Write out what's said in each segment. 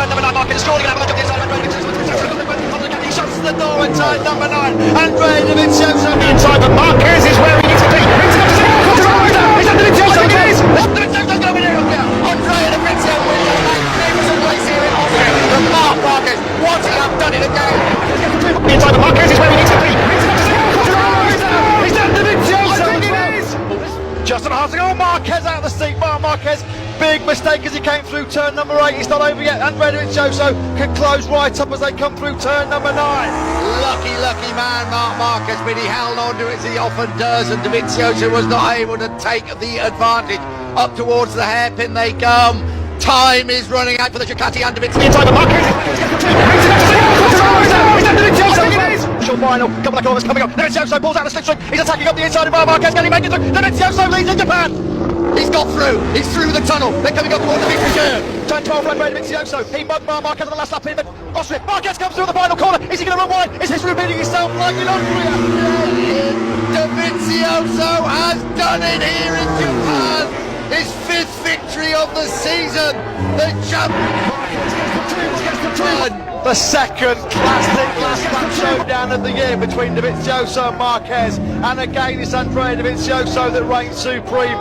turn number 9, Marquez is scoring, have a look at the inside of Andrea. He shuts the door in turn number 9, Andrea Dovizioso. Inside, but Marquez is where he needs to be. Brings it up to Zero. Is that Dovizioso? It is! Dovizioso's going in here. Andrea Dovizioso wins a magnificent race here in Austria. The Marquez, what he have done it again. Inside, but Marquez is where he needs to be. Brings it up to Zero. Is that Dovizioso? I think it is! Justin Harsing, Marquez out of the seat. Marquez, big mistake as he came through turn number 8. It's not over yet. Andrea Dovizioso can close right up as they come through turn number 9. Lucky man, Marquez, but he held on to it as he often does, and Dovizioso was not able to take the advantage. Up towards the hairpin they come. Time is running out for the Ducati and Dovizioso. Inside, but Marquez is that Dovizioso? Short final, couple of corners coming up. Dovizioso pulls out the slipstream. He's attacking up the inside of Marquez. Can he make it through? Dovizioso leads in Japan. He's got through. He's through the tunnel. They're coming up towards the victory curve. Turn 12, Andrea Dovizioso. He mugged Marquez on the last lap in Austria. Marquez comes through the final corner. Is he going to run wide? Is history repeating itself like in Austria? Dovizioso has done it here in Japan. His 5th victory of the season. The champion. The second classic last lap showdown of the year between Dovizioso and Marquez, and again it's Andrea Dovizioso that reigns supreme.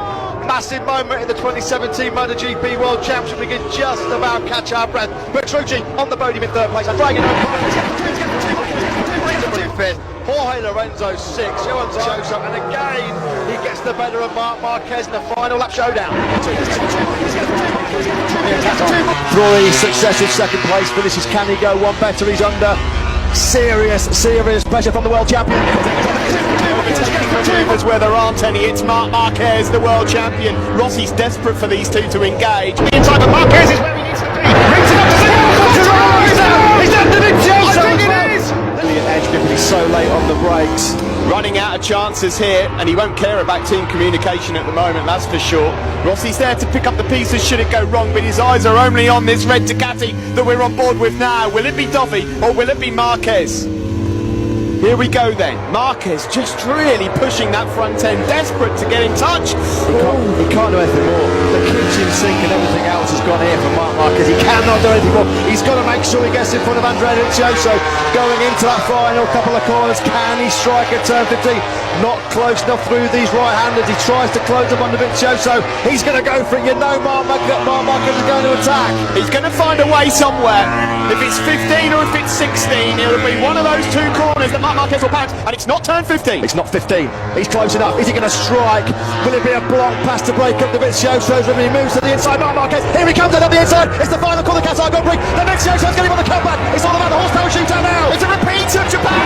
Massive moment in the 2017 Motogp World Championship. We can just about catch our breath. Petrucci on the podium in 3rd place. And dragging fifth. Jorge Lorenzo 6th. Johan Dovizioso, and again he gets the better of Marquez in the final lap showdown. 3 successive second place finishes. Can he go one better? He's under serious pressure from the world champion. Maneuvers where there aren't any. It's Marquez, the world champion. Rossi's desperate for these two to engage. Inside, but Marquez is where he needs to be. Brings it up to Zero. Is that Dovizioso? I think it is! Brilliant edge grip, and he's so late on the brakes. Running out of chances here, and he won't care about team communication at the moment, that's for sure. Rossi's there to pick up the pieces should it go wrong, but his eyes are only on this red Ducati that we're on board with now. Will it be Dovi or will it be Marquez? Here we go then. Marquez just really pushing that front end, desperate to get in touch. He can't do anything more. The kitchen sink and everything else has gone here for Marquez. He cannot do anything more. He's got to make sure he gets in front of Andrea Dovizioso going into that final couple of corners. Can he strike at turn 15? Not close enough through these right-handers. He tries to close them on Dovizioso. He's going to go for it. You know Marquez is going to attack. He's going to find a way somewhere. If it's 15 or if it's 16, it'll be one of those two corners that Marquez will pounce, and it's not turn 15. It's not 15. He's close enough. Is he going to strike? Will it be a block pass to break up Dovizioso's when he moves to the inside? Marquez, here he comes out on the inside. It's the final corner, Qatar Grand Prix. Dovizioso's getting on the comeback. It's all about the horsepower shootout now. It's a repeat of Japan.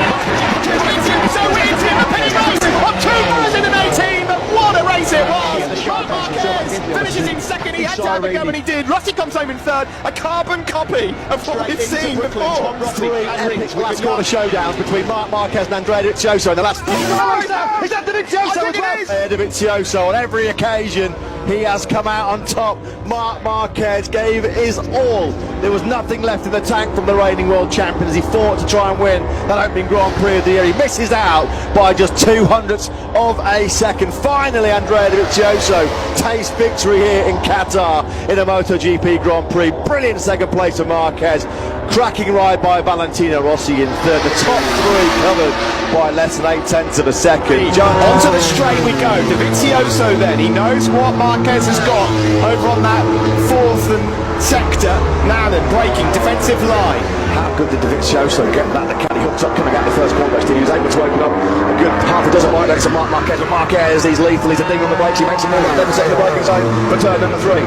So it's in the penny race of 2018, but what a race it was. Marquez finishes in second. He had to have a go, and he did. Rossi comes home in 3rd. A carbon copy of what we've seen before. 3 epic last corner showdowns between Marquez and Andrea Dovizioso in the last. Is that Dovizioso as well? Dovizioso on every occasion he has come out on top. Marquez gave his all. There was nothing left in the tank from the reigning world champion as he fought to try and win that opening Grand Prix of the year. He misses out by just 200ths of a second. Finally, Andrea Dovizioso tastes victory here in Qatar in a MotoGP Grand Prix. Brilliant second place for Marquez. Cracking ride by Valentino Rossi in 3rd. The top 3 covered by less than 8/10 of a second. Onto the straight we go. Dovizioso then. He knows what Marquez has got over on that 4th and sector. Now then, breaking defensive line. How good did Dovizioso get that? The caddy hooked up coming out the first corner. He was able to open up a good half a dozen wide legs to Marquez. But Marquez, he's lethal. He's a ding on the brakes. He makes a move. Devastating the braking zone for turn number 3.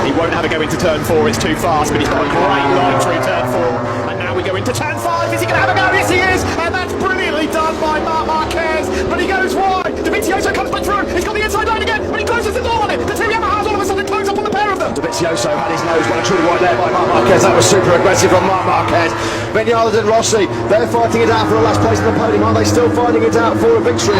He won't have a go into turn 4. It's too fast, but he's got a great line through turn 4. And now we go into turn 5. Is he going to have a go? Yes, he is. And that's brilliantly done by Marquez. But he goes wide. Dovizioso comes back through. He's got the inside line again, but he closes the door on it. The two Yamahas all of a sudden close up on the pair of them. Dovizioso had his nose one true wide there by Marquez. That was super aggressive from Marquez. Vinales and Rossi, they're fighting it out for the last place in the podium. Are they still fighting it out for a victory?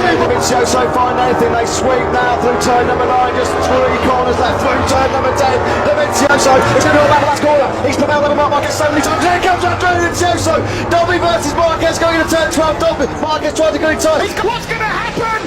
Dovizioso find anything. They sweep now through turn number 9. Just 3 corners left through turn number 10. Dovizioso is going to go back the last corner. He's prevailed over Marquez so many times. Here comes Andrea Dovizioso. Dovi versus Marquez going into turn 12. Marquez trying to go in time. What's going to happen?